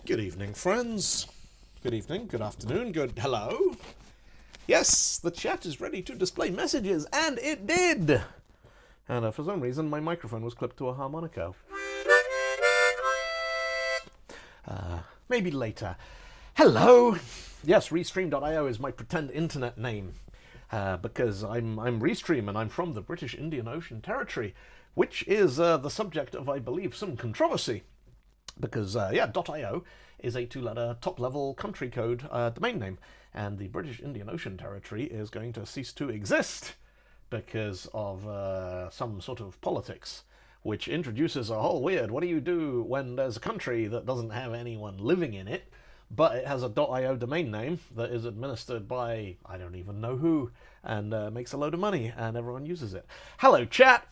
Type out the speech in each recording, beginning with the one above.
Good evening, friends. Good evening, good afternoon, good hello. Yes, the chat is ready to display messages, and it did! And for some reason, my microphone was clipped to a harmonica. Maybe later. Hello! Yes, Restream.io is my pretend internet name. Because I'm Restream and I'm from the British Indian Ocean Territory, which is the subject of, I believe, some controversy. Because, .io is a two-letter top-level country code domain name, and the British Indian Ocean Territory is going to cease to exist because of some sort of politics, which introduces a whole weird, what do you do when there's a country that doesn't have anyone living in it, but it has a .io domain name that is administered by I don't even know who, and makes a load of money, and everyone uses it. Hello, chat!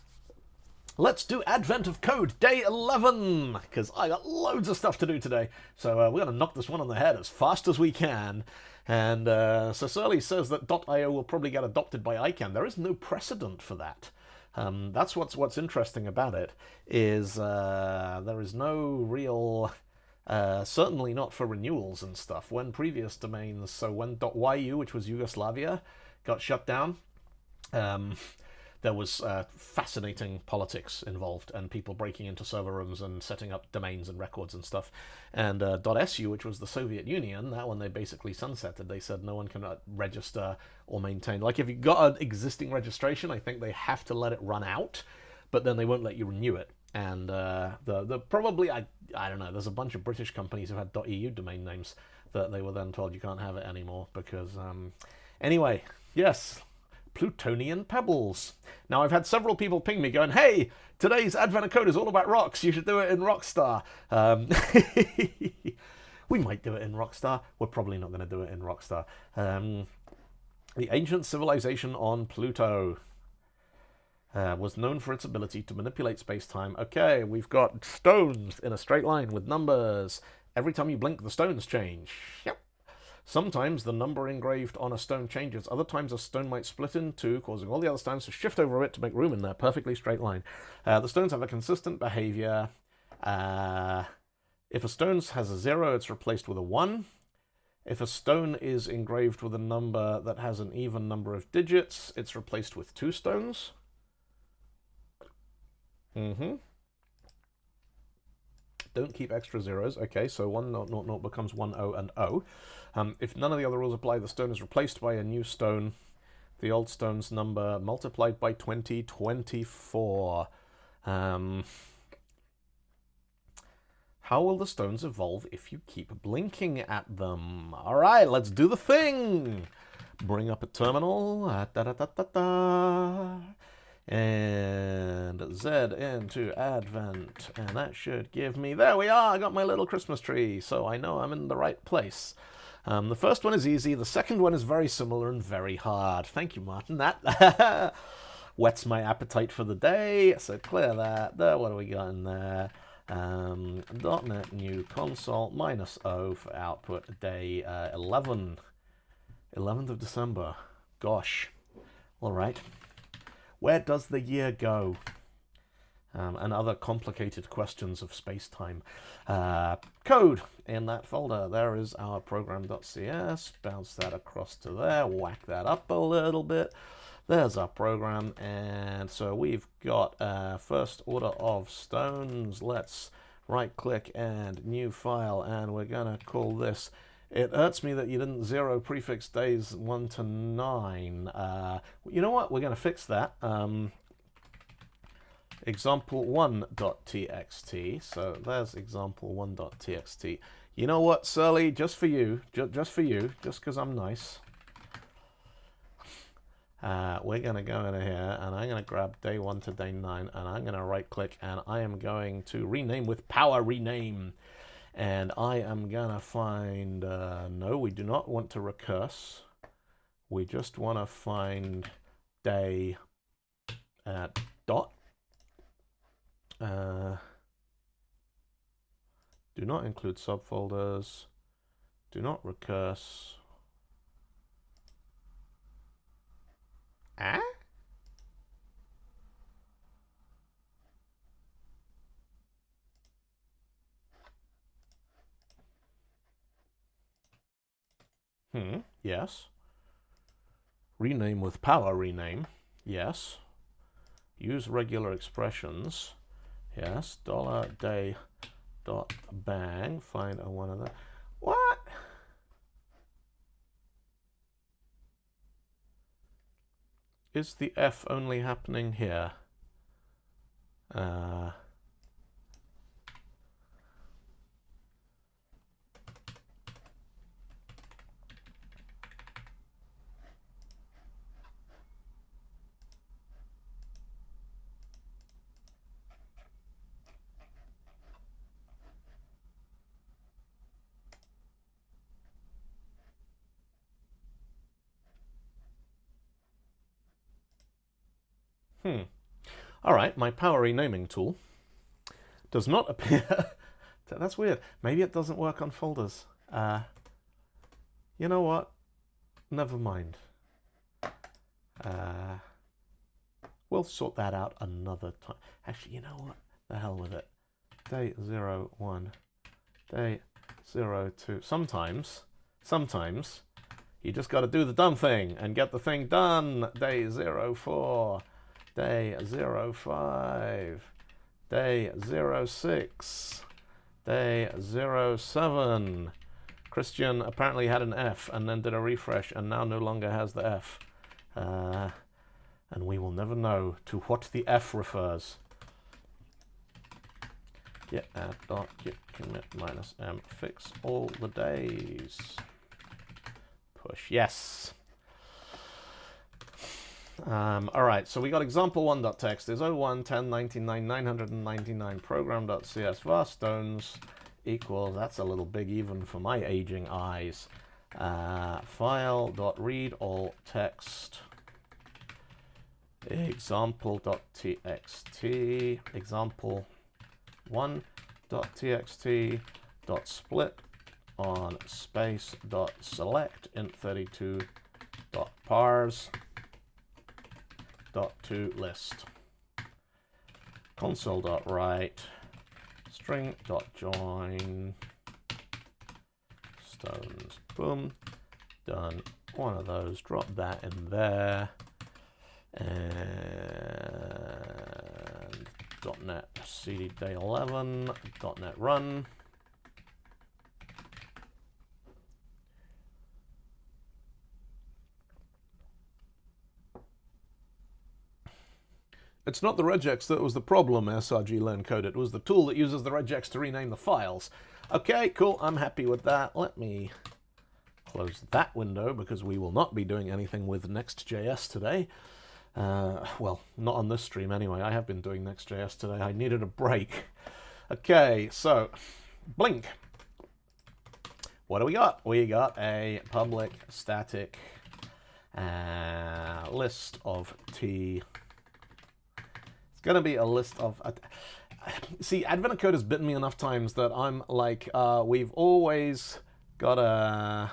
Let's do Advent of Code Day 11, because I got loads of stuff to do today. So we're going to knock this one on the head as fast as we can. And so Surly says that .io will probably get adopted by ICANN. There is no precedent for that. That's what's interesting about it, is there is no real... certainly not for renewals and stuff. When previous domains, so when .yu, which was Yugoslavia, got shut down... there was fascinating politics involved, and people breaking into server rooms and setting up domains and records and stuff. And .su, which was the Soviet Union, that one they basically sunsetted. They said no one can register or maintain. Like, if you got an existing registration, I think they have to let it run out, but then they won't let you renew it. And the probably, I don't know, there's a bunch of British companies who had .eu domain names that they were then told you can't have it anymore because... Anyway, yes... Plutonian Pebbles. Now, I've had several people ping me going, hey, today's Advent of Code is all about rocks. You should do it in Rockstar. We might do it in Rockstar. We're probably not going to do it in Rockstar. The ancient civilization on Pluto was known for its ability to manipulate space-time. Okay, we've got stones in a straight line with numbers. Every time you blink, the stones change. Yep. Sometimes the number engraved on a stone changes. Other times a stone might split in two, causing all the other stones to shift over it to make room in their perfectly straight line. The stones have a consistent behavior. If a stone has a 0, it's replaced with a 1. If a stone is engraved with a number that has an even number of digits, it's replaced with 2 stones. Don't keep extra zeros. Okay, so 100 becomes 10 and O. If none of the other rules apply, the stone is replaced by a new stone. The old stone's number multiplied by 2024. How will the stones evolve if you keep blinking at them? All right, let's do the thing. Bring up a terminal. And Z into Advent, and that should give me, there we are, I got my little Christmas tree, so I know I'm in the right place. The first one is easy, the second one is very similar and very hard. Thank you, Martin, that whets my appetite for the day, so clear that. There, what do we got in there? .NET new console -O for output day 11. 11th of December, gosh, alright. Where does the year go? And other complicated questions of space-time. Code in that folder. There is our program.cs. Bounce that across to there. Whack that up a little bit. There's our program. And so we've got first order of stones. Let's right-click and new file. And we're going to call this... It hurts me that you didn't 0 prefix days 1 to 9. You know what? We're going to fix that. Example1.txt. So there's example1.txt. You know what, Surly? Just for you, just because I'm nice. We're going to go in here, and I'm going to grab day 1 to day 9, and I'm going to right-click, and I am going to rename with power rename. And I am gonna find, no, we do not want to recurse. We just want to find day dot. Do not include subfolders. Do not recurse. Ah? Yes. Rename with power rename. Yes. Use regular expressions. Yes. $day dot bang. Find a one of the. What? Is the F only happening here? All right, my power renaming tool does not appear. That's weird. Maybe it doesn't work on folders. You know what? Never mind. We'll sort that out another time. Actually, you know what? The hell with it. Day 0, 1. Day 0, 2. Sometimes, you just got to do the dumb thing and get the thing done. Day 0, 4. Day 0, 5. Day 0, 6. Day 0, 7. Christian apparently had an F and then did a refresh and now no longer has the F. And we will never know to what the F refers. Get add dot git commit minus m. Fix all the days. Push yes. All right, so we got example1.txt is 01 10 99 999 program.cs var stones equals, that's a little big even for my aging eyes. File.read all text example.txt example1.txt dot split on space dot select int32 dot parse dot to list console dot write string dot join stones. Boom, done. One of those, drop that in there, and .NET cd day 11 .NET run. It's not the regex that was the problem, srg learn code. It was the tool that uses the regex to rename the files. Okay, cool. I'm happy with that. Let me close that window because we will not be doing anything with Next.js today. Well, not on this stream anyway. I have been doing Next.js today. I needed a break. Okay, so Blink. What do we got? We got a public static list of T. Going to be a list of see, Advent code has bitten me enough times that I'm like, we've always got a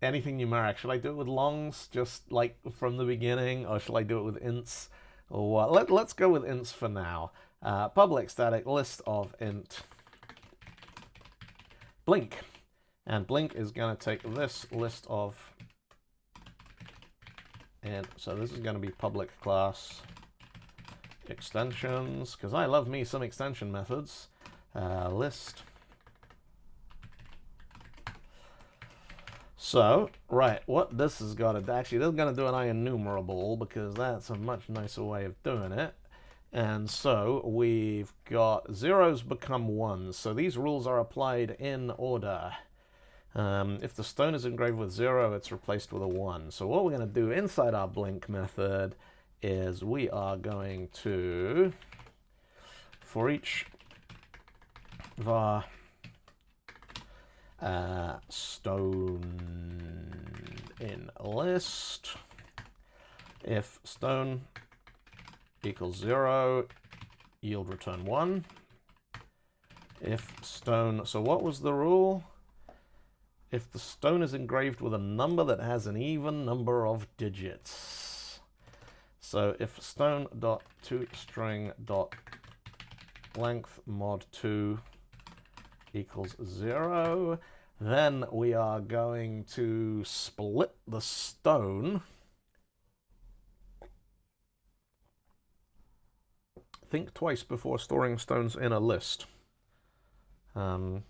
anything numeric. Should I do it with longs just like from the beginning, or should I do it with ints, or what? Let's go with ints for now. Public static list of int Blink, and Blink is going to take this list of. And so this is going to be public class extensions, because I love me some extension methods. List. So, right, what this has got to actually, this is going to do an IEnumerable, because that's a much nicer way of doing it. And so we've got zeros become ones. So these rules are applied in order. If the stone is engraved with 0, it's replaced with a 1. So what we're going to do inside our blink method is we are going to, for each var stone in list, if stone equals 0, yield return 1. If stone, so what was the rule? If the stone is engraved with a number that has an even number of digits. So if stone.toString length mod 2 equals 0. Then we are going to split the stone. Think twice before storing stones in a list. All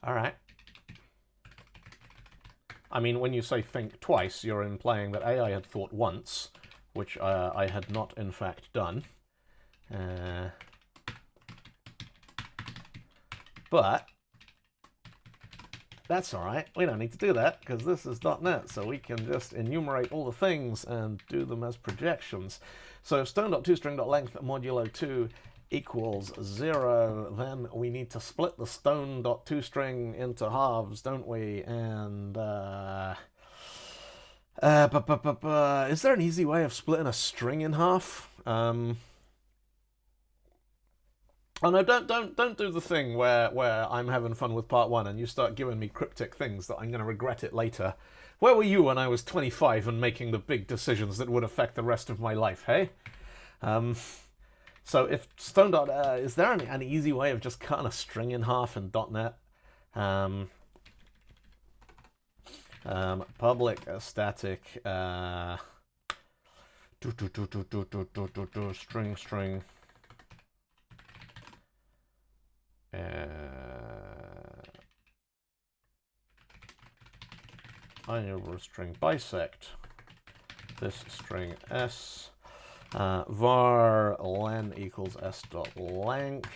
right. I mean, when you say think twice, you're implying that A, I had thought once, which I had not in fact done. But that's all right. We don't need to do that because this is .NET, so we can just enumerate all the things and do them as projections. So if stone.toString.length modulo 2 equals 0, then we need to split the stone.toString into halves, don't we? And is there an easy way of splitting a string in half? Oh no! Don't do the thing where I'm having fun with part 1 and you start giving me cryptic things that I'm going to regret it later. Where were you when I was 25 and making the big decisions that would affect the rest of my life? Hey. So if stone dot is there an easy way of just cutting a string in half in .NET? Public static string. I know string bisect this string s var len equals s dot length,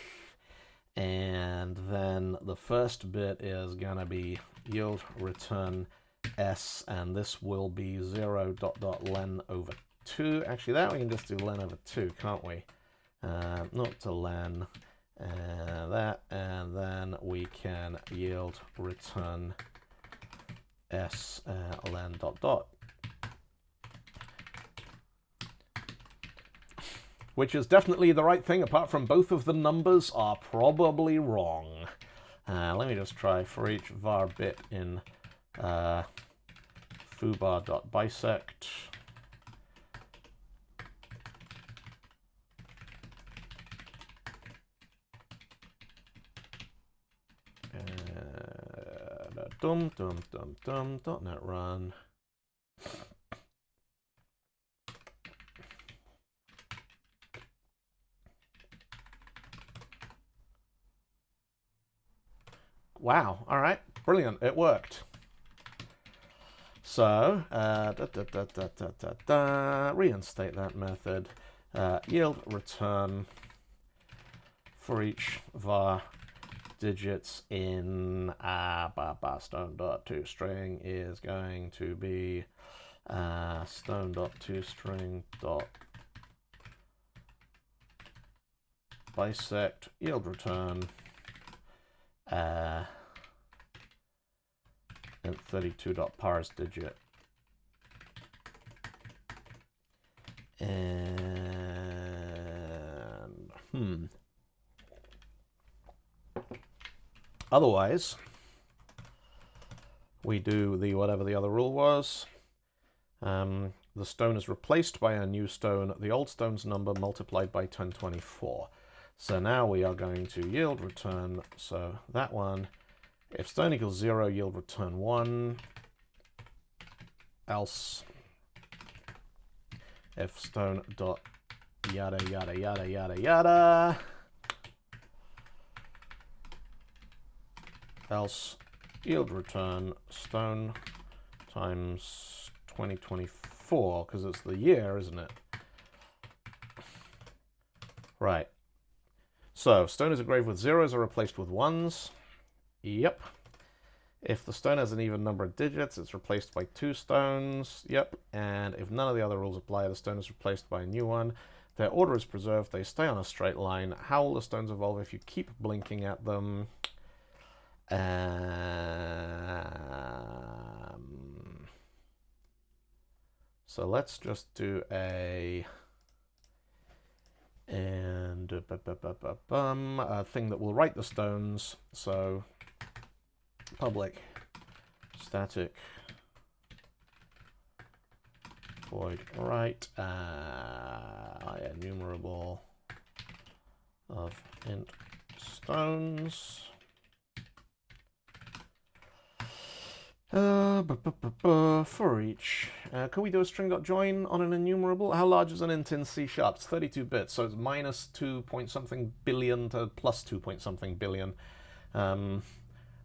and then the first bit is gonna be yield return s, and this will be 0 dot len over 2. Actually, that we can just do len over 2, can't we? Not to len. That, and then we can yield return s len dot, which is definitely the right thing, apart from both of the numbers are probably wrong. Let me just try for each var bit in foobar.bisect. .NET run. Wow, all right, brilliant, it worked. So, reinstate that method. Yield return for each var digits in stone.toString is going to be stone.toString.bisect yield return and 32.parseDigit. And otherwise, we do the whatever the other rule was. The stone is replaced by a new stone, the old stone's number multiplied by 1024. So now we are going to yield return, so that one, if stone equals 0, yield return 1, else if stone dot yada yada yada yada yada, else yield return stone times 2024, because it's the year, isn't it? Right. So stone is engraved with zeros are replaced with ones. Yep. If the stone has an even number of digits, it's replaced by 2 stones. Yep. And if none of the other rules apply, the stone is replaced by a new one. Their order is preserved. They stay on a straight line. How will the stones evolve if you keep blinking at them? So let's just do a thing that will write the stones. So public static void right enumerable of int stones. For each. Can we do a string.join on an enumerable? How large is an int in C#? It's 32 bits, so it's minus 2 point something billion to plus 2 point something billion.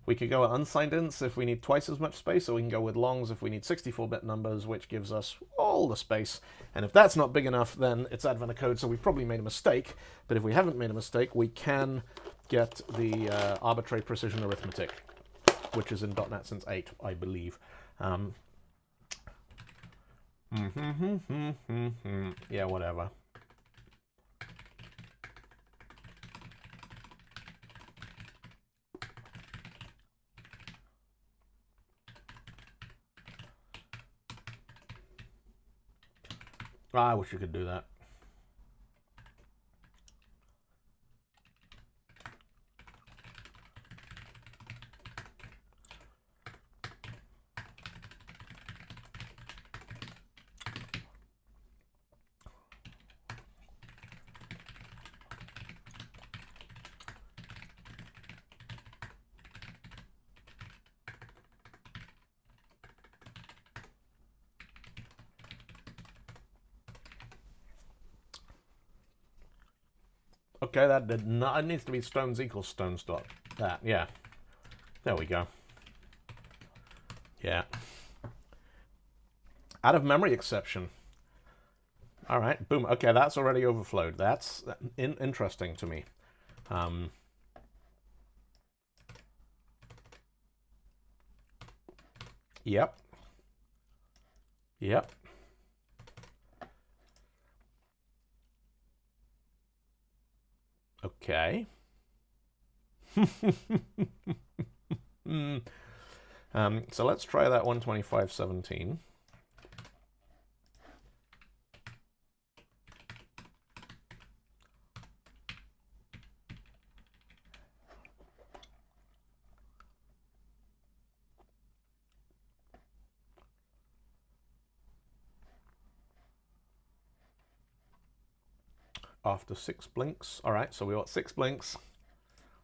We could go with unsigned ints if we need twice as much space, or we can go with longs if we need 64-bit numbers, which gives us all the space. And if that's not big enough, then it's advent of code, so we've probably made a mistake. But if we haven't made a mistake, we can get the arbitrary precision arithmetic, which is in .NET since 8, I believe. Yeah, whatever. I wish you could do that. Okay, that did not. It needs to be stones equals stones dot that. Yeah. There we go. Yeah. Out of memory exception. All right. Boom. Okay, that's already overflowed. That's interesting to me. Yep. Yep. Okay. So let's try that 125.17. After 6 blinks. All right, so we got 6 blinks.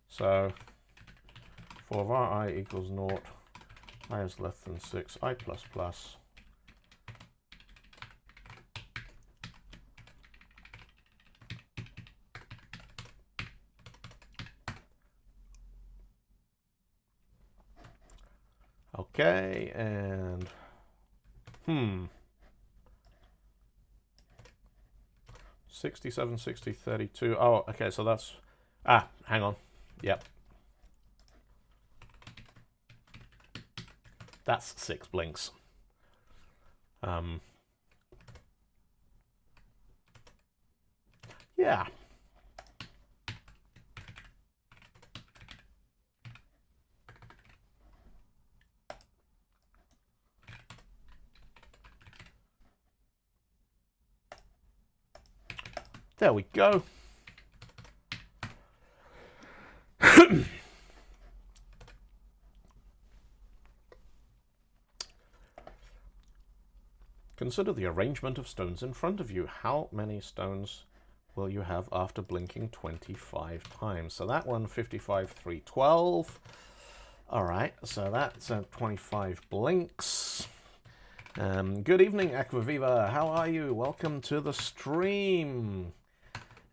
So for var I equals 0, I is less than 6, I plus plus. Okay, and 67, 60, 32. Oh, okay, so that's... hang on. Yep. That's 6 blinks. Yeah. There we go. Consider the arrangement of stones in front of you. How many stones will you have after blinking 25 times? So that one, 55, 312. All right, so that's 25 blinks. Good evening, Aquaviva. How are you? Welcome to the stream.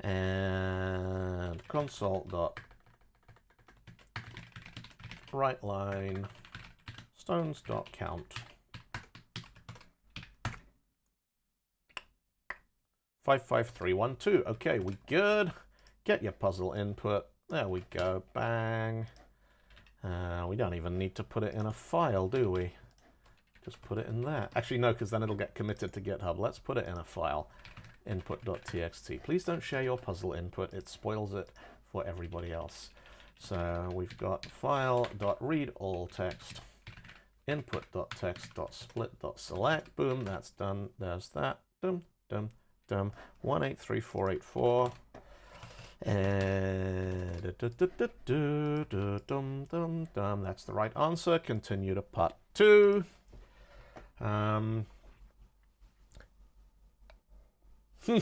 And console.writeLine stones.count. 55312. Okay, we good. Get your puzzle input. There we go. Bang. We don't even need to put it in a file, do we? Just put it in there. Actually, no, because then it'll get committed to GitHub. Let's put it in a file. Input.txt. Please don't share your puzzle input. It spoils it for everybody else. So we've got file.readAllText. Input.text.split.select. Boom, that's done. There's that. Dum, dum, dum. 183484. And that's the right answer. Continue to part 2. for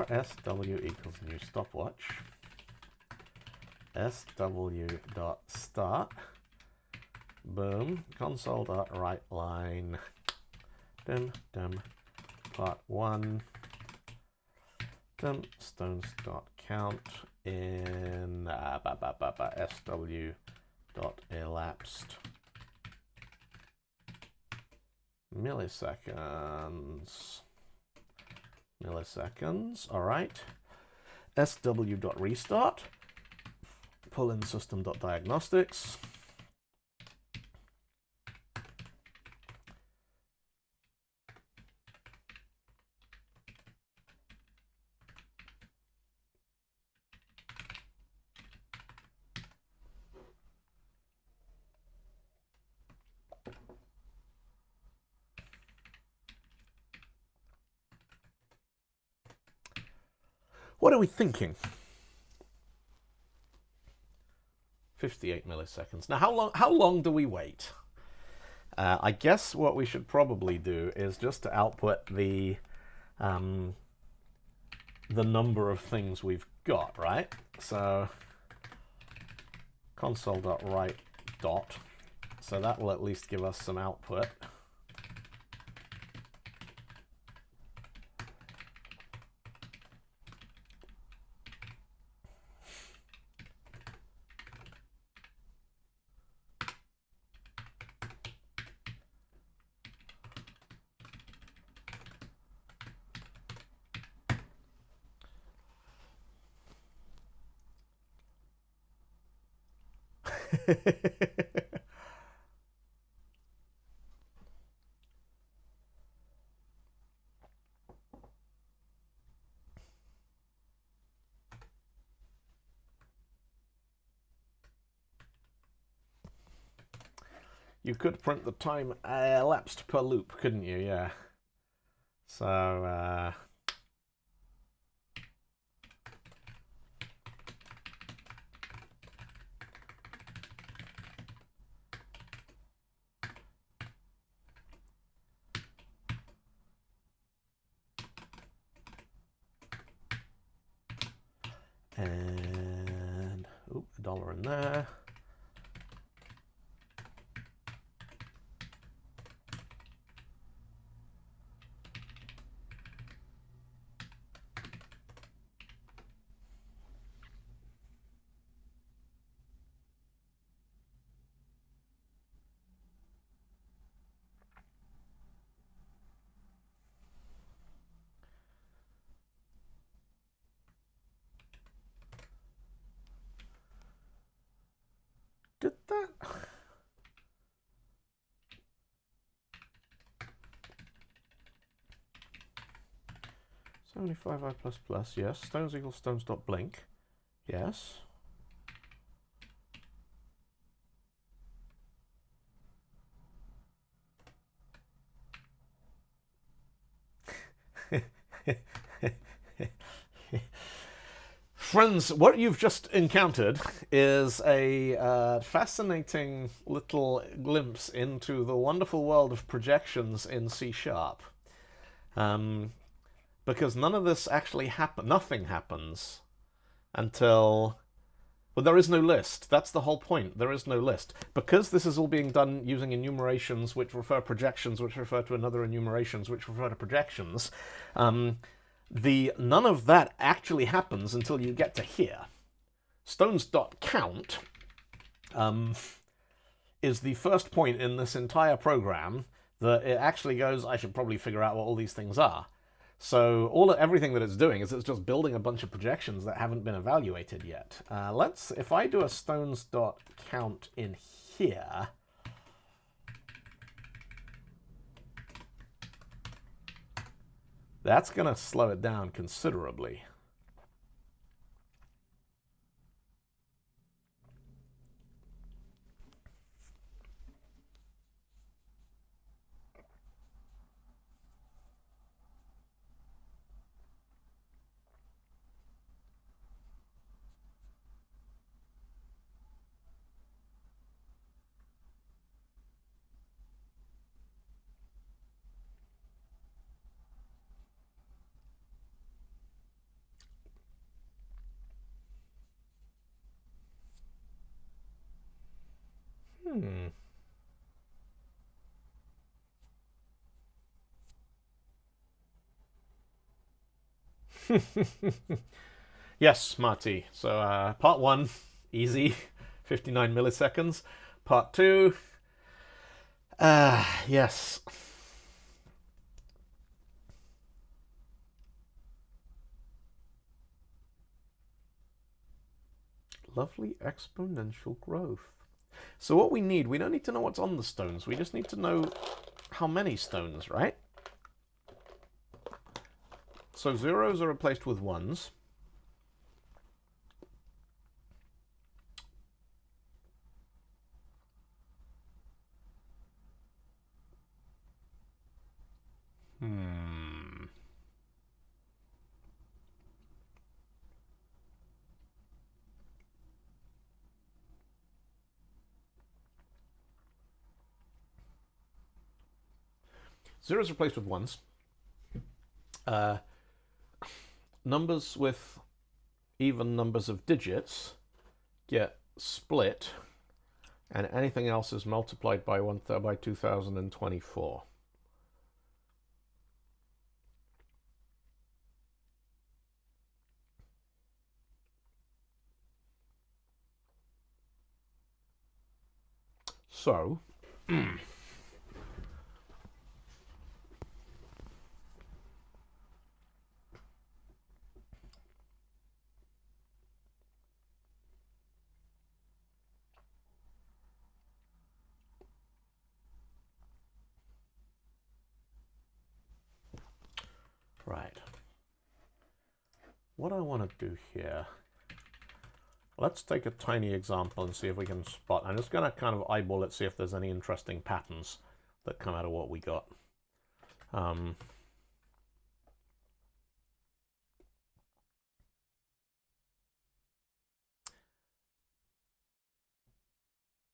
SW equals new stopwatch, SW.start, boom, console.writeLine, part 1, stones.count in SW.elapsed milliseconds, all right. SW.restart, pull in system.diagnostics. What are we thinking? 58 milliseconds. Now, how long do we wait? I guess what we should probably do is just to output the number of things we've got, right? So console.write dot. So that will at least give us some output. You could print the time elapsed per loop, couldn't you? Yeah. So and $1 in there. Did that? $75i++, yes. Stones equals stones.blink, yes. Friends, what you've just encountered is a fascinating little glimpse into the wonderful world of projections in C#. Because none of this actually happens, nothing happens until... Well, there is no list. That's the whole point. There is no list. Because this is all being done using enumerations which refer projections, which refer to another enumerations, which refer to projections, none of that actually happens until you get to here. Stones.count is the first point in this entire program that it actually goes, I should probably figure out what all these things are. So everything that it's doing is it's just building a bunch of projections that haven't been evaluated yet. If I do a stones.count in here, that's going to slow it down considerably. Hmm. Yes, Marty. So, part one, easy, 59 milliseconds. Part two, yes. Lovely exponential growth. So what we don't need to know what's on the stones. We just need to know how many stones, right? So zeros are replaced with ones. Hmm. Zeros replaced with ones. Numbers with even numbers of digits get split, and anything else is multiplied by 2024. So, right. What I want to do here, let's take a tiny example and see if we can spot. I'm just going to kind of eyeball it, see if there's any interesting patterns that come out of what we got.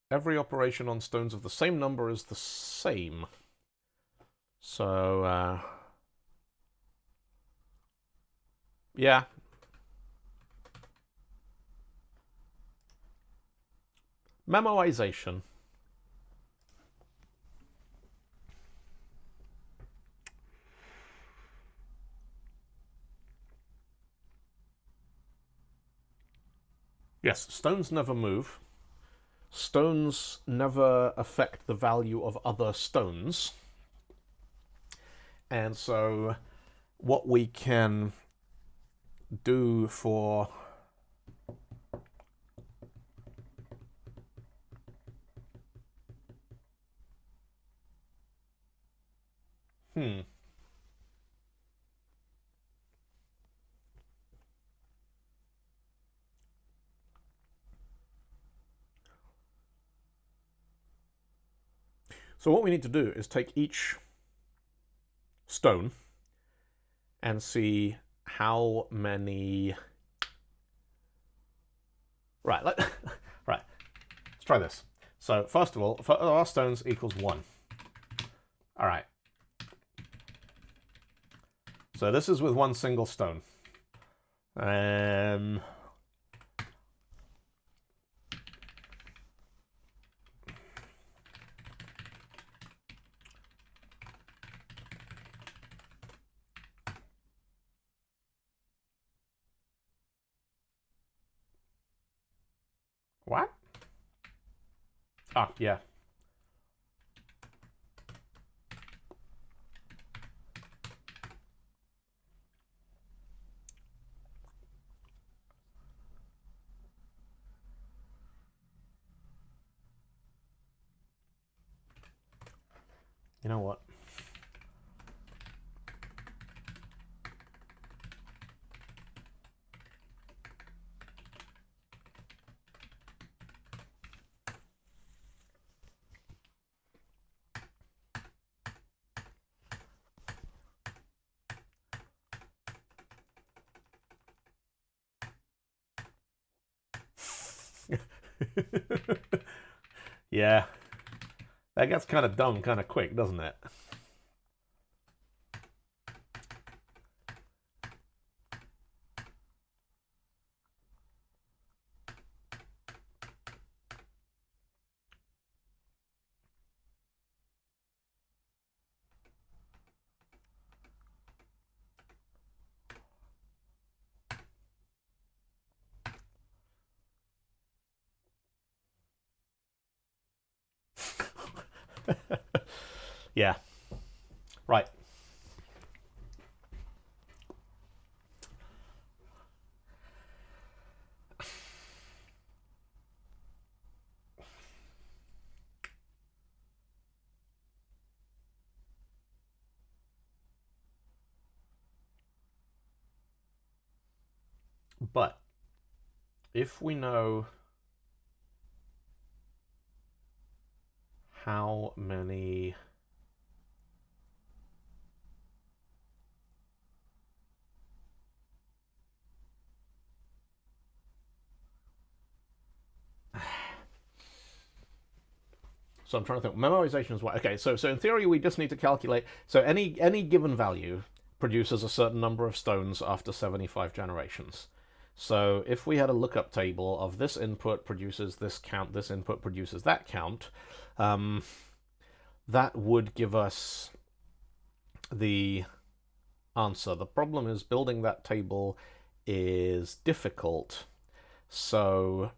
Every operation on stones of the same number is the same. So, yeah. Memoization. Yes, stones never move. Stones never affect the value of other stones. And so what we can do for So what we need to do is take each stone and see how many. Right, right. Let's try this. So first of all, our stones equals 1. All right. So this is with one single stone. What? Ah, yeah. You know what? Yeah. That gets kind of dumb kind of quick, doesn't it? Yeah. Right. But if we know how many so I'm trying to think. Memoization is what? Okay, so in theory we just need to calculate. So any given value produces a certain number of stones after 75 generations. So if we had a lookup table of this input produces this count, this input produces that count, that would give us the answer. The problem is building that table is difficult. So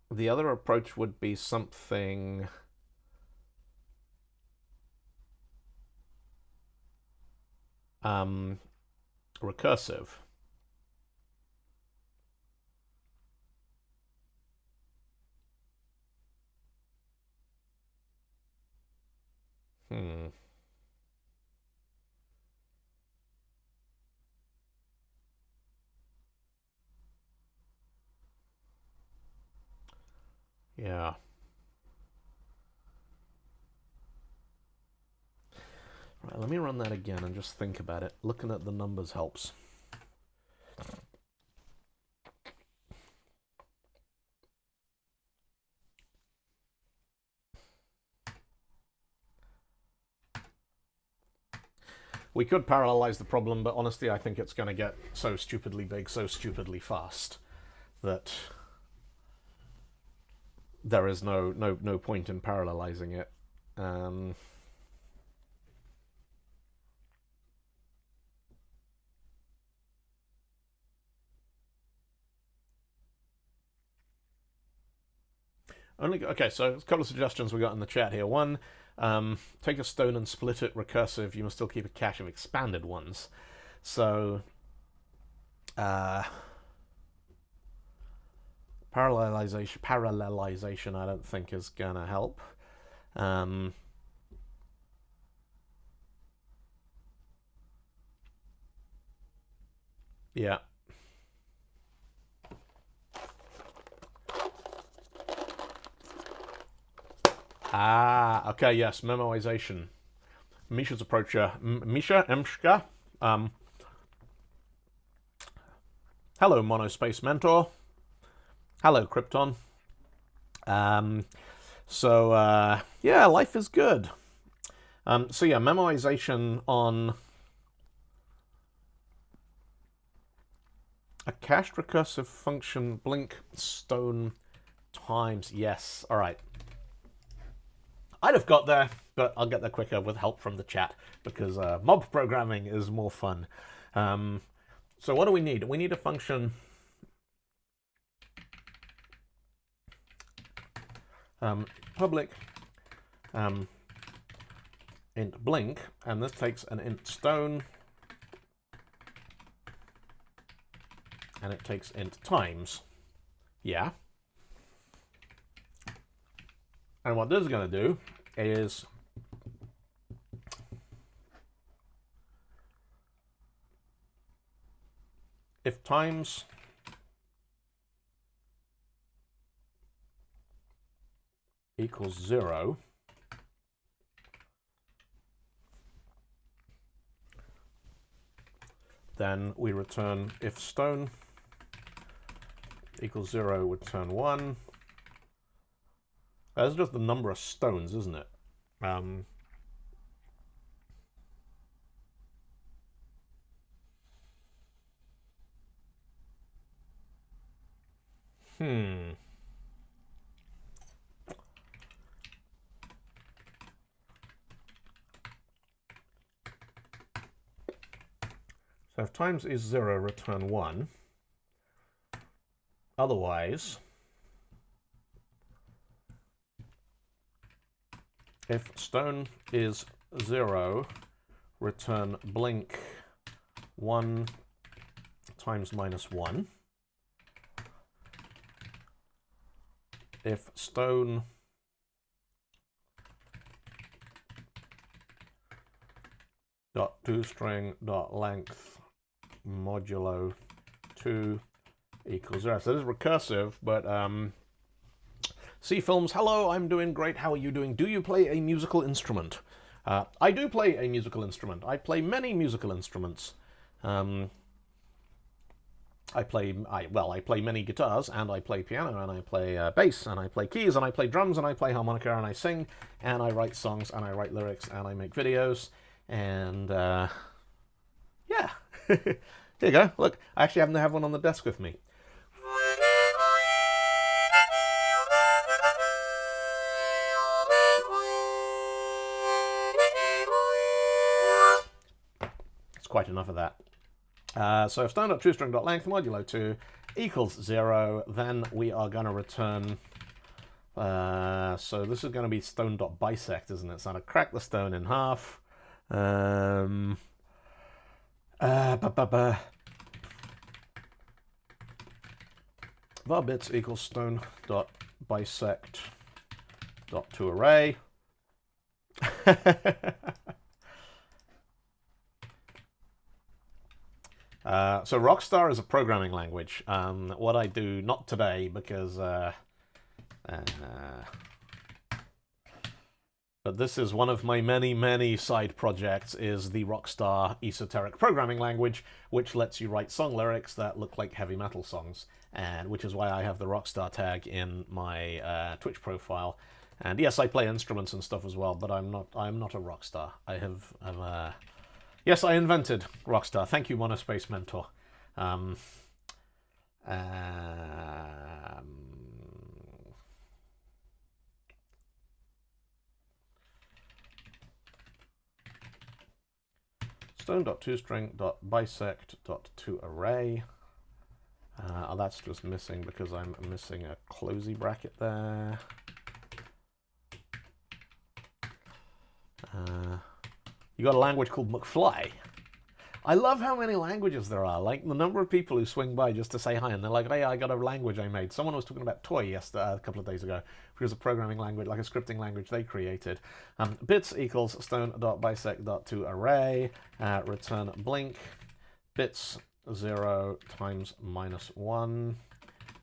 the other approach would be something recursive. Hmm. Yeah. Right, let me run that again and just think about it. Looking at the numbers helps. We could parallelize the problem, but honestly, I think it's going to get so stupidly big, so stupidly fast, that there is no point in parallelizing it. Okay, so a couple of suggestions we got in the chat here. One, take a stone and split it recursive. You must still keep a cache of expanded ones. So, parallelization I don't think is gonna help. Yeah. Okay, yes, memoization. Misha's approacher. Misha, Emshka. Hello, Monospace Mentor. Hello, Krypton. Yeah, life is good. So yeah, memoization on a cached recursive function, blink stone times. Yes, all right. I'd have got there, but I'll get there quicker with help from the chat because mob programming is more fun. So what do we need? We need a function public int blink, and this takes an int stone, and it takes int times. Yeah. And what this is going to do is if times equals 0, then we return if stone equals 0, we return 1. That's just the number of stones, isn't it? So if times is 0, return 1. Otherwise, if stone is 0, return blink 1 times -1. If stone dot toString dot length modulo 2 equals 0. So this is recursive, but C Films, hello, I'm doing great. How are you doing? Do you play a musical instrument? I do play a musical instrument. I play many musical instruments. I play many guitars, and I play piano, and I play bass, and I play keys, and I play drums, and I play harmonica, and I sing, and I write songs, and I write lyrics, and I make videos, and yeah. Here you go. Look, I actually happen to have one on the desk with me. It's quite enough of that. So if stone.toString.length modulo 2 equals 0, then we are going to return... so this is going to be stone.bisect, isn't it? So I'm going to crack the stone in half. Var bits equals stone.bisect.toArray. So Rockstar is a programming language. What I do, not today, because... but this is one of my many, many side projects, is the Rockstar esoteric programming language, which lets you write song lyrics that look like heavy metal songs, and which is why I have the Rockstar tag in my Twitch profile. And yes, I play instruments and stuff as well, but I'm not a rockstar. Yes, I invented Rockstar. Thank you, Monospace Mentor. Stone.toString.bisect.toArray. That's just missing because I'm missing a closey bracket there. You got a language called McFly. I love how many languages there are. Like the number of people who swing by just to say hi, and they're like, "Hey, I got a language I made." Someone was talking about Toy yesterday, a couple of days ago, which was a programming language, like a scripting language they created. Bits equals stone.bisect.toArray. Return blink bits 0 times -1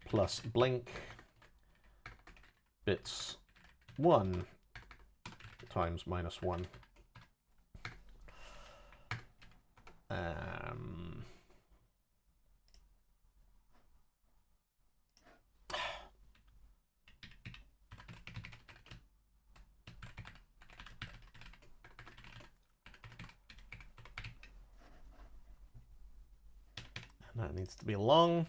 plus blink bits 1 times -1. And that needs to be long,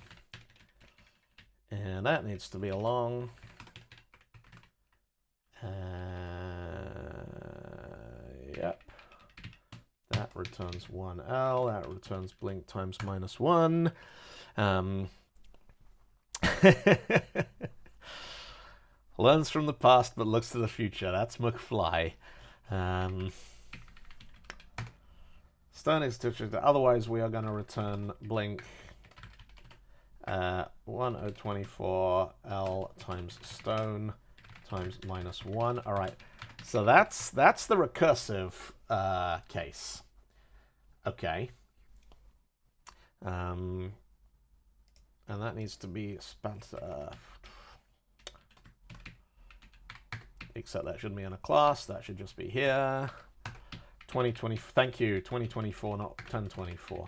and that needs to be long. Yep. That returns 1L, that returns blink times -1. Learns from the past but looks to the future. That's McFly. Stone is to otherwise we are going to return blink 1024L times stone times -1. All right. So that's the recursive case. Okay. And that needs to be spent. Except that shouldn't be in a class. That should just be here. 2020. Thank you. 2024, not 1024.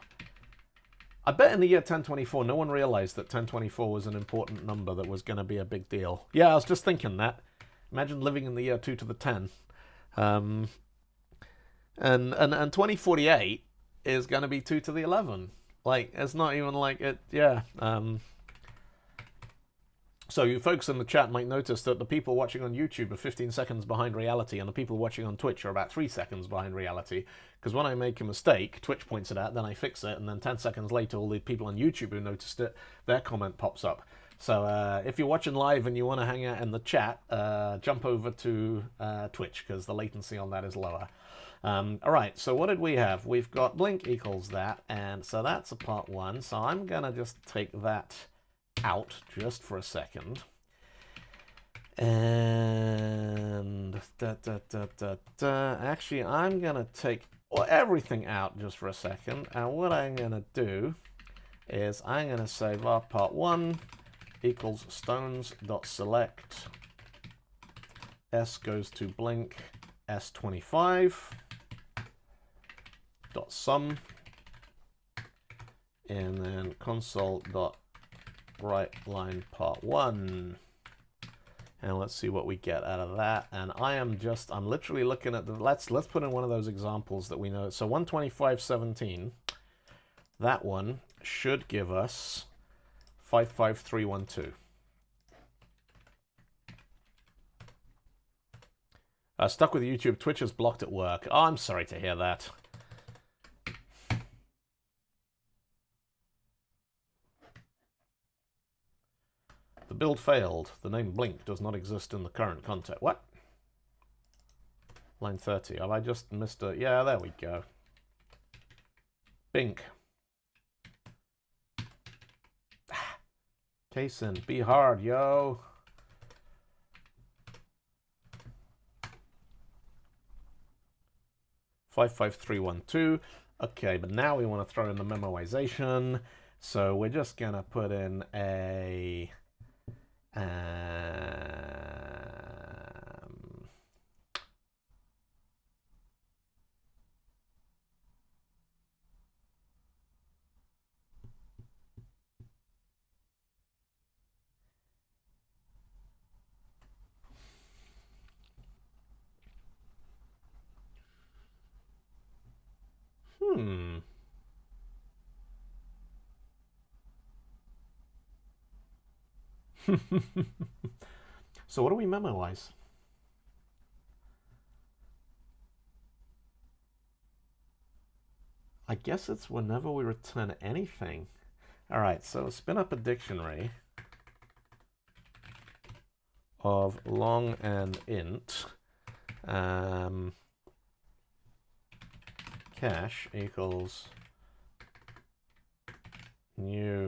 I bet in the year 1024, no one realized that 1024 was an important number that was going to be a big deal. Yeah, I was just thinking that. Imagine living in the year 2 to the 10. And 2048 is going to be 2 to the 11. Like, it's not even like it, yeah. So you folks in the chat might notice that the people watching on YouTube are 15 seconds behind reality, and the people watching on Twitch are about 3 seconds behind reality. Because when I make a mistake, Twitch points it out, then I fix it, and then 10 seconds later, all the people on YouTube who noticed it, their comment pops up. So if you're watching live and you want to hang out in the chat, jump over to Twitch, because the latency on that is lower. All right, so what did we have? We've got blink equals that, and so that's a part 1. So I'm going to just take that out just for a second. And actually, I'm going to take everything out just for a second. And what I'm going to do is I'm going to say var part 1 equals stones.select s goes to blink s25 dot sum, and then console dot write line part 1, and let's see what we get out of that. And I'm literally looking at the let's put in one of those examples that we know. So 125.17, that one should give us 55312. Stuck with YouTube. Twitch is blocked at work. Oh, I'm sorry to hear that. The build failed. The name Blink does not exist in the current context. What? Line 30. Have I just missed a... Yeah, there we go. Bink. Kaysen, be hard, yo. $55312. Okay, but now we want to throw in the memoization. So we're just going to put in a... So what do we memoize? I guess it's whenever we return anything. All right, so spin up a dictionary of long and int. Cache equals new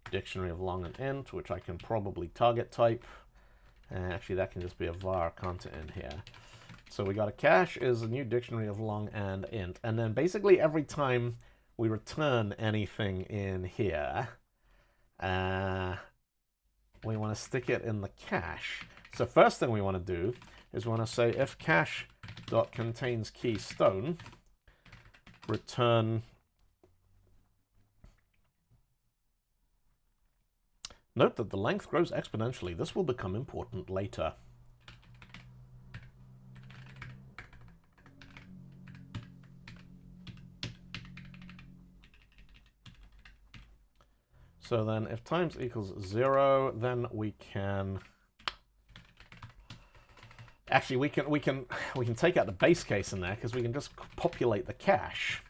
dictionary of long and int, which I can probably target type. Actually, that can just be a var, can't it, in here. So we got a cache is a new dictionary of long and int. And then basically every time we return anything in here, we want to stick it in the cache. So first thing we want to do is we want to say if cache.contains key stone, return... Note that the length grows exponentially. This will become important later. So then if times equals 0, then we can... Actually, we can take out the base case in there, because we can just populate the cache.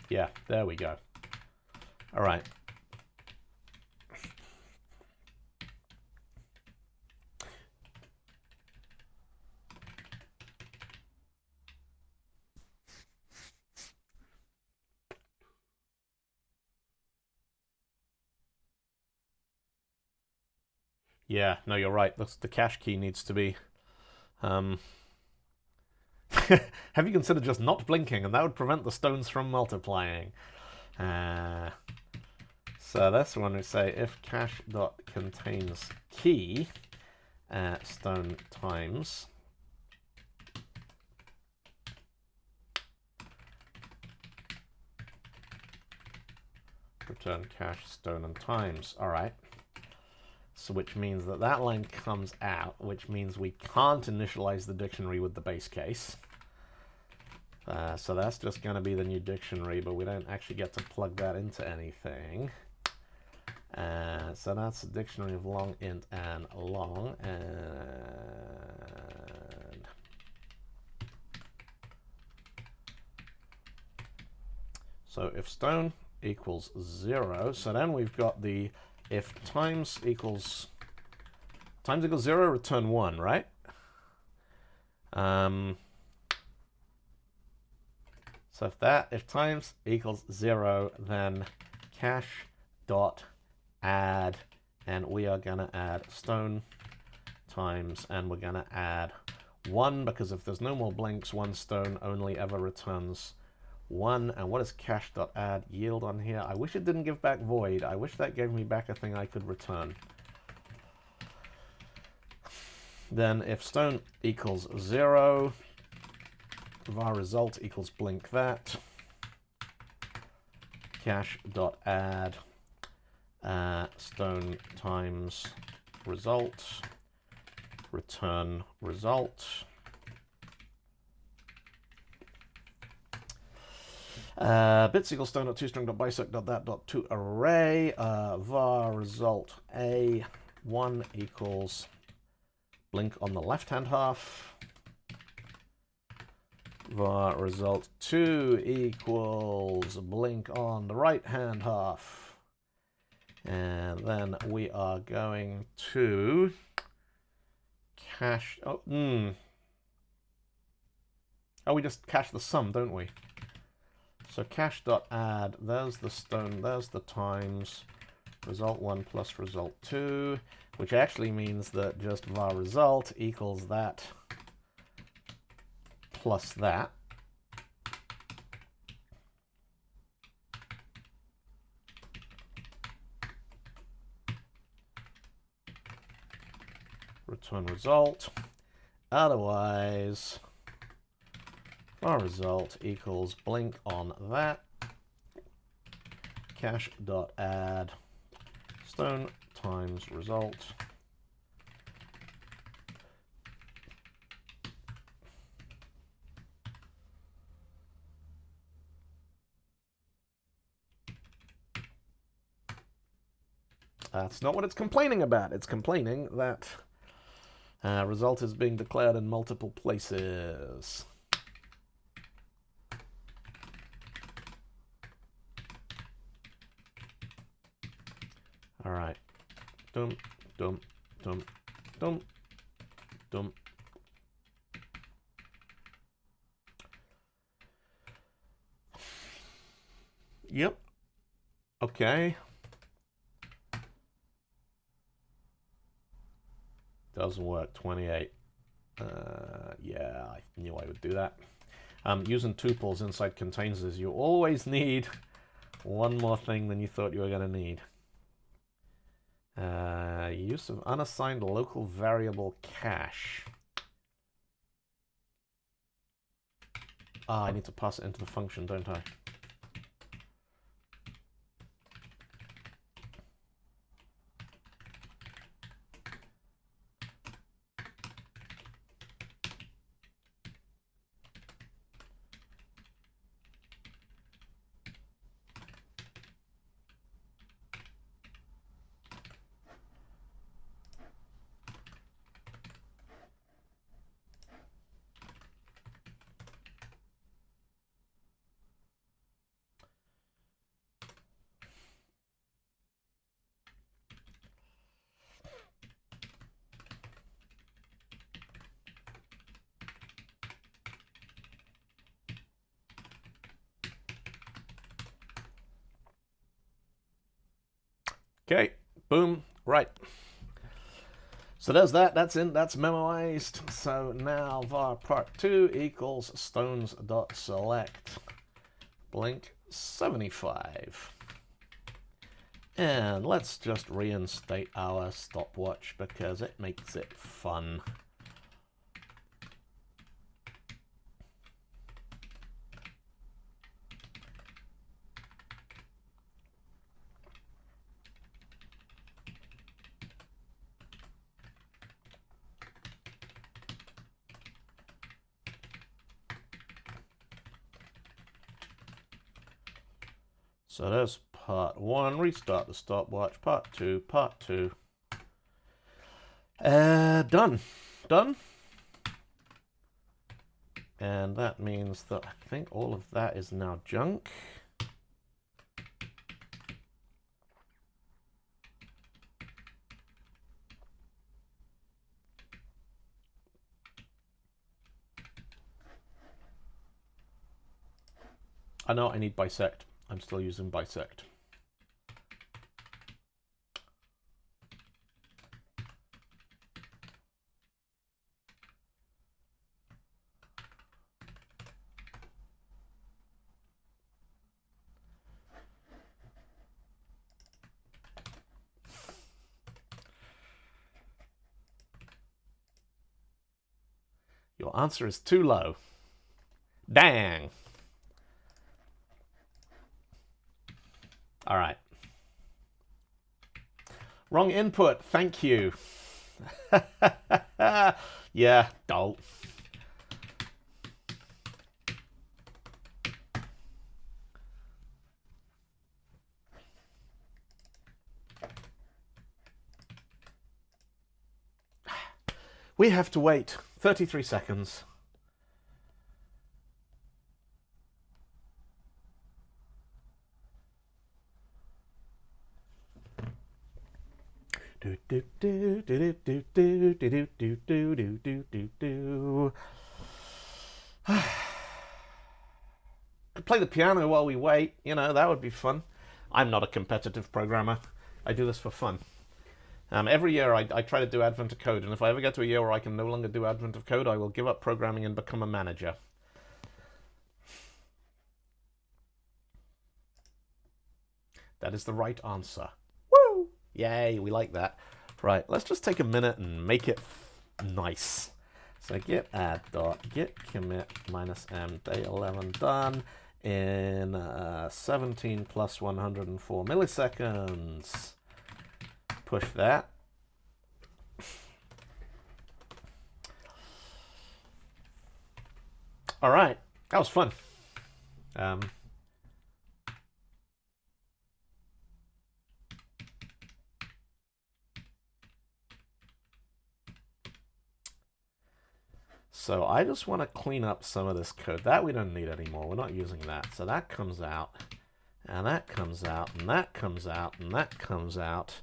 Yeah, there we go. All right. Yeah, no, you're right. The cache key needs to be... Have you considered just not blinking, and that would prevent the stones from multiplying? So this one we say if cache.contains key stone times return cache stone and times. All right. So which means that that line comes out, which means we can't initialize the dictionary with the base case. So that's just going to be the new dictionary, but we don't actually get to plug that into anything. So that's a dictionary of long, int, and long. And so if stone equals 0, so then we've got the if times equals 0, return 1, right? So if times equals 0, then cache dot add, and we are gonna add stone times, and we're gonna add 1, because if there's no more blinks, one stone only ever returns 1. And what does cache dot add yield on here? I wish it didn't give back void. I wish that gave me back a thing I could return. Then if stone equals 0, var result equals blink that, cache dot add stone times result, return result. Bits equals stone dot toString dot bisect dot that dot to array, var result a 1 equals blink on the left hand half, var result 2 equals blink on the right hand half. And then we are going to cache, we just cache the sum, don't we? So cache dot add, there's the stone, there's the times, result 1 plus result 2, which actually means that just var result equals that plus that. Return result. Otherwise, var result equals blink on that. Cache dot add stone times result. That's not what it's complaining about. It's complaining that result is being declared in multiple places. All right. Dum, dum, dum, dum, dum. Yep. Okay. Doesn't work. 28. Yeah, I knew I would do that. Using tuples inside containers, you always need one more thing than you thought you were going to need. Use of unassigned local variable cache. I need to pass it into the function, don't I? Okay, boom, right. So there's that, that's in, that's memoized. So now var part 2 equals stones.select blink 75. And let's just reinstate our stopwatch because it makes it fun. So there's part 1, restart the stopwatch, part 2, part 2. Done. Done. And that means that I think all of that is now junk. I know I need bisect. I'm still using bisect. Your answer is too low. Dang. All right. Wrong input. Thank you. Yeah, dolt. We have to wait 33 seconds. Do do do do do do do do do do do do do do. Could play the piano while we wait. You know, that would be fun. I'm not a competitive programmer. I do this for fun. Every year I try to do Advent of Code, and if I ever get to a year where I can no longer do Advent of Code, I will give up programming and become a manager. That is the right answer. Woo! Yay, we like that. Right, let's just take a minute and make it nice. So git add dot git commit minus m day 11 done in 17 plus 104 milliseconds. Push that. All right, that was fun. So I just want to clean up some of this code. That we don't need anymore. We're not using that. So that comes out, and that comes out, and that comes out, and that comes out.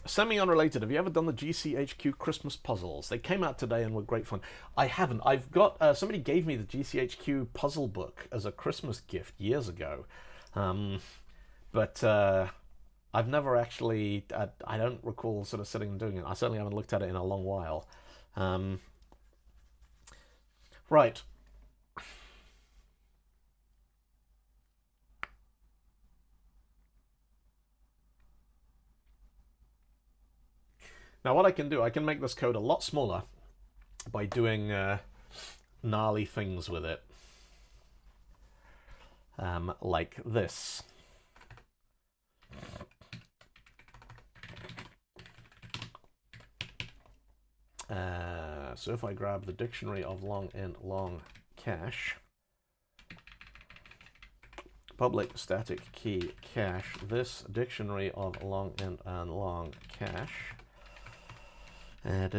Semi-unrelated, have you ever done the GCHQ Christmas puzzles? They came out today and were great fun. I haven't. I've got, somebody gave me the GCHQ puzzle book as a Christmas gift years ago. But I've never actually, I don't recall sort of sitting and doing it. I certainly haven't looked at it in a long while. Right. Now what I can do, I can make this code a lot smaller by doing gnarly things with it. Like this. So if I grab the dictionary of long int long cache, public static key cache, this dictionary of long int and long cache, well,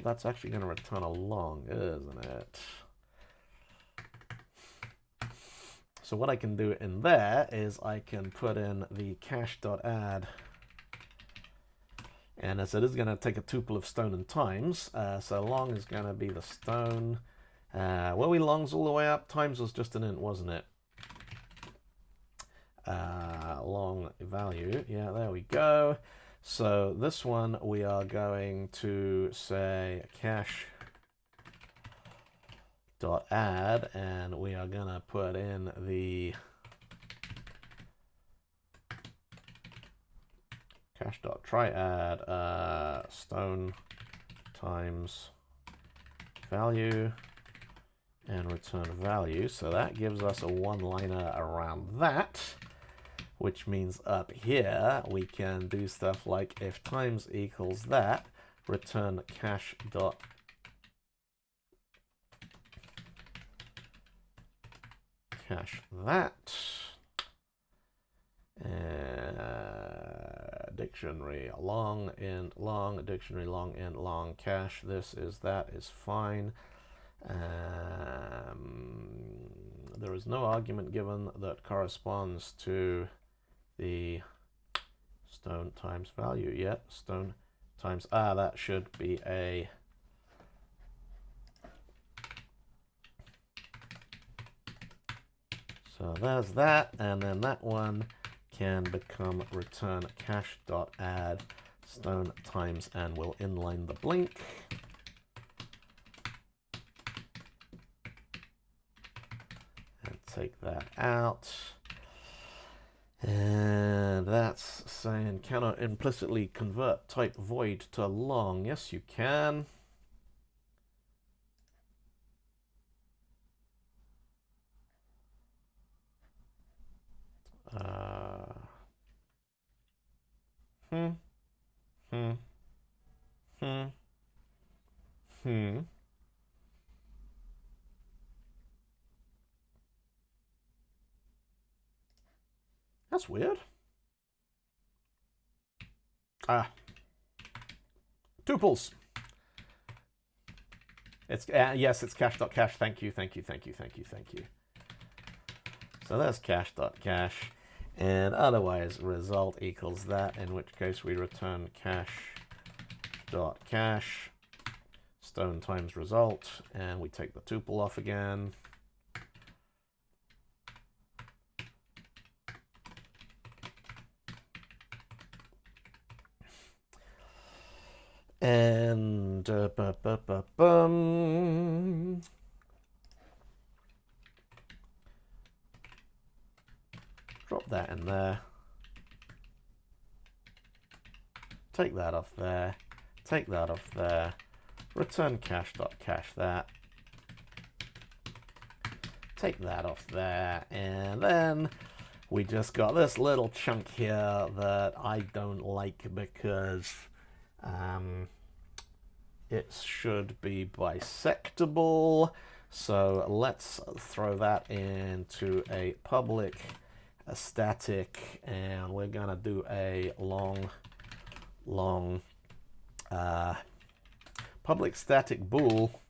that's actually going to return a long, isn't it? So what I can do in there is I can put in the cache.add, and as it is going to take a tuple of stone and times, so long is going to be the stone. Were we longs all the way up? Times was just an int, wasn't it? Long value, yeah, there we go. So this one we are going to say cache dot add, and we are gonna put in the cache dot try add stone times value and return value. So that gives us a one-liner around that, which means up here we can do stuff like if times equals that, return cache dot cache that. Dictionary long int long, dictionary long int long cache. This is that is fine. There is no argument given that corresponds to the stone times value yet. Stone times, that should be a so there's that, and then that one can become return cache.add stone times, and we'll inline the blink. And take that out. And that's saying cannot implicitly convert type void to long. Yes, you can. That's weird. Tuples. It's yes, it's cache.cache. Thank you. So that's cache.cache, and otherwise result equals that, in which case we return cache.cache stone times result, and we take the tuple off again. And drop that in there. Take that off there. Take that off there. Return cache.cache that. Take that off there. And then we just got this little chunk here that I don't like because it should be bisectable. So let's throw that into a public static, and we're gonna do a long public static bool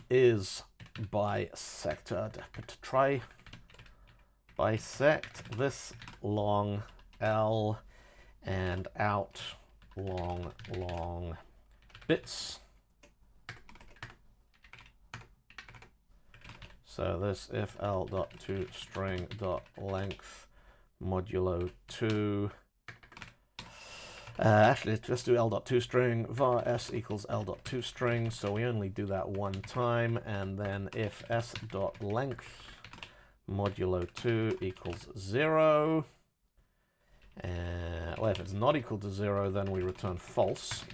is bisector. Try bisect this long L and out long bits. So this if l.toString.length modulo 2. Actually, let's just do l.toString var s equals l.toString. So we only do that one time, and then if s.length modulo 2 equals 0. Well, if it's not equal to 0, then we return false.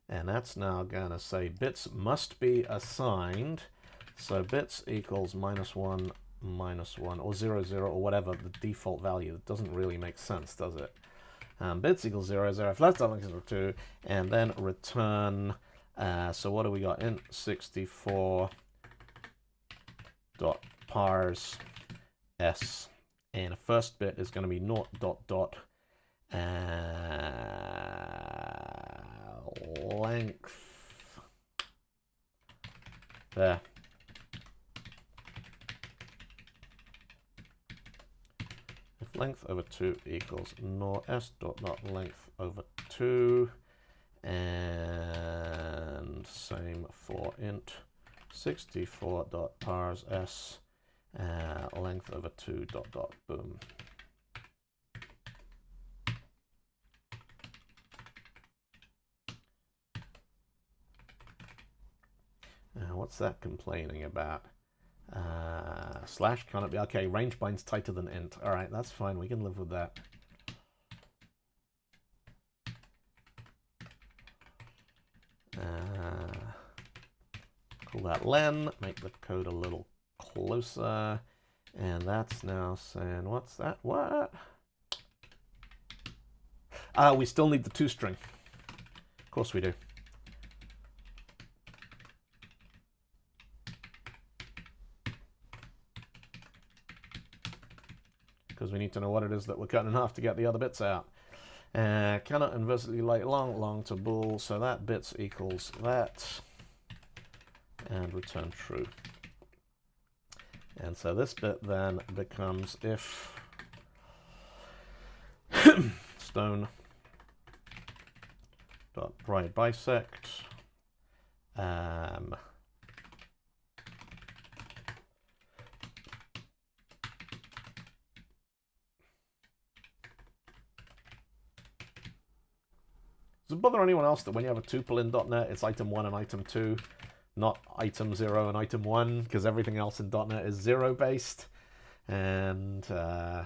And that's now going to say bits must be assigned. So bits equals -1, -1, or 0, 0, or whatever the default value. It doesn't really make sense, does it? Bits equals 0, 0, if that's not equal to 2, and then return. So what do we got? Int 64 dot parse s. And the first bit is going to be 0 dot dot length. There. If length over 2 equals s dot dot length over 2, and same for int 64 dot parse s. Length over 2 dot dot boom. What's that complaining about? Slash can't it be? Okay, range bind's tighter than int. All right, that's fine. We can live with that. Call that len. Make the code a little closer, and that's now saying what's that? What? We still need the 2-string. Of course we do. Because we need to know what it is that we're cutting in half to get the other bits out. Cannot inversely relate long to bool, so that bits equals that, and return true. And so this bit then becomes if stone dot right bisect does it bother anyone else that when you have a tuple in .NET, it's item 1 and item 2, not item 0 and item 1, because everything else in .NET is 0 based? And so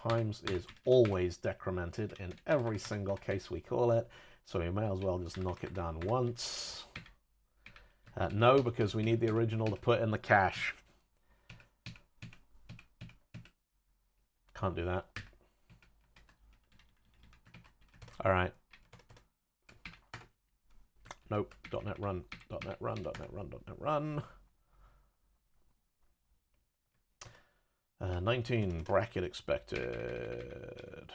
times is always decremented in every single case we call it, so we may as well just knock it down once. No, because we need the original to put in the cache. Can't do that. All right. Nope. .NET run, .NET run, .NET run, .NET run. 19 bracket expected.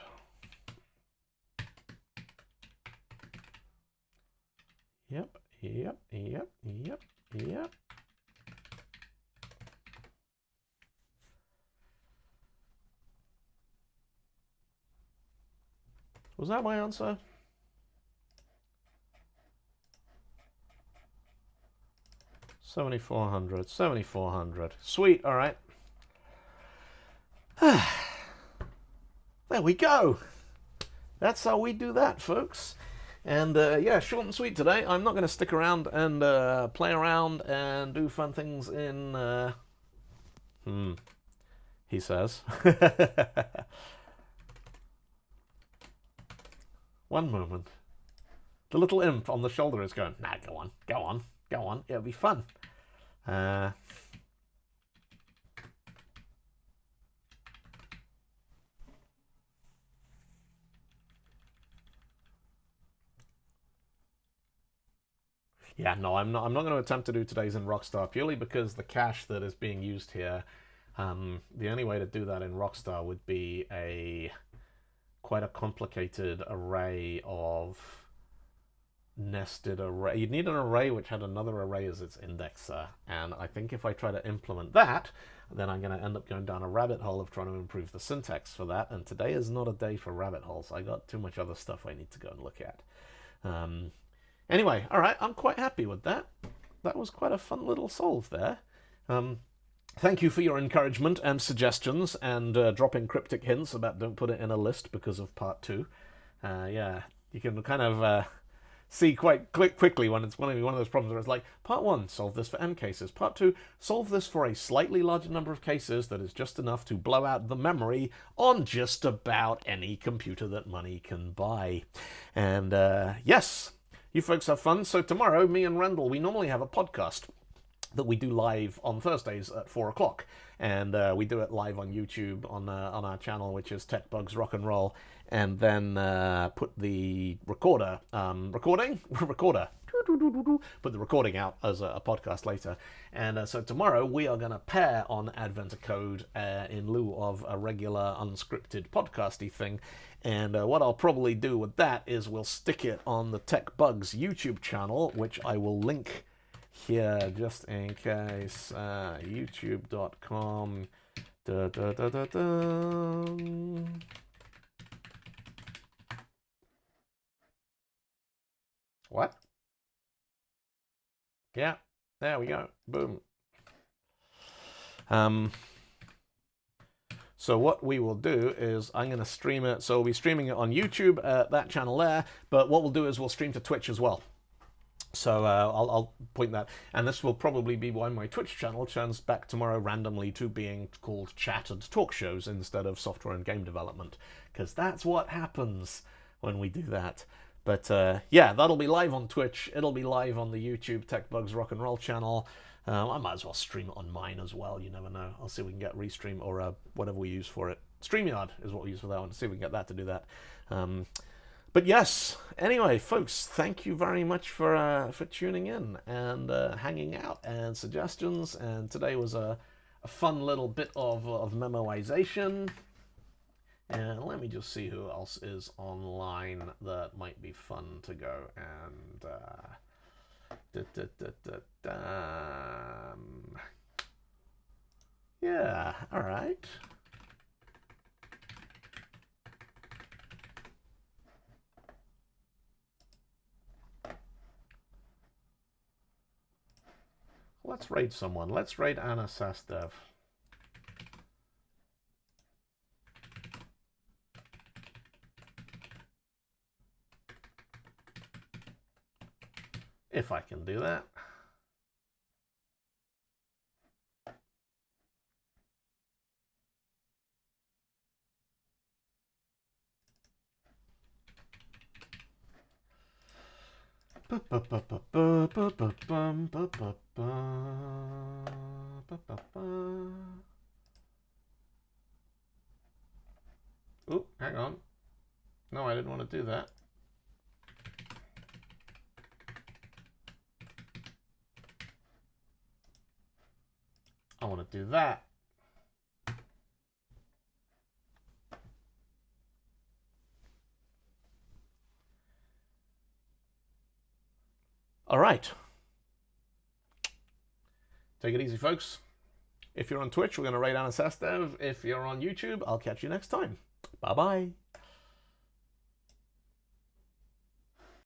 Yep. Was that my answer? $7,400. Sweet. All right. There we go. That's how we do that, folks. And yeah, short and sweet today. I'm not going to stick around and play around and do fun things in... he says. One moment. The little imp on the shoulder is going, nah, go on, go on, go on. It'll be fun. Yeah, no, I'm not going to attempt to do today's in Rockstar purely because the cache that is being used here, the only way to do that in Rockstar would be quite a complicated array of nested array. You'd need an array which had another array as its indexer, and I think if I try to implement that, then I'm going to end up going down a rabbit hole of trying to improve the syntax for that, and today is not a day for rabbit holes. I got too much other stuff I need to go and look at. Anyway, all right, I'm quite happy with that. That was quite a fun little solve there. Thank you for your encouragement and suggestions and dropping cryptic hints about don't put it in a list because of part 2. Yeah, you can kind of see quite quickly when it's one of those problems where it's like, part 1, solve this for n cases. Part 2, solve this for a slightly larger number of cases that is just enough to blow out the memory on just about any computer that money can buy. And yes, you folks have fun. So tomorrow, me and Randall, we normally have a podcast that we do live on Thursdays at 4 o'clock. And we do it live on YouTube on our channel, which is Tech Bugs Rock and Roll. And then put the recorder out as a podcast later. And so tomorrow we are going to pair on Advent of Code in lieu of a regular unscripted podcasty thing. And what I'll probably do with that is we'll stick it on the Tech Bugs YouTube channel, which I will link here just in case. YouTube.com. What? Yeah, there we go. Boom. So what we will do is I'm going to stream it. So we'll be streaming it on YouTube, that channel there. But what we'll do is we'll stream to Twitch as well. So I'll point that, and this will probably be why my Twitch channel turns back tomorrow randomly to being called Chat and Talk Shows instead of Software and Game Development, because that's what happens when we do that. But yeah, that'll be live on Twitch. It'll be live on the YouTube Tech Bugs Rock and Roll channel. I might as well stream it on mine as well. You never know. I'll see if we can get Restream or whatever we use for it. StreamYard is what we use for that one. See if we can get that to do that. But yes, anyway, folks, thank you very much for tuning in and hanging out and suggestions. And today was a fun little bit of memoization. And let me just see who else is online that might be fun to go and yeah, all right. Let's raid someone. Let's raid Anna Sastev. If I can do that. Oh, hang on. No, I didn't want to do that. I want to do that. All right. Take it easy, folks. If you're on Twitch, we're going to raid Anna Sastev. If you're on YouTube, I'll catch you next time. Bye-bye.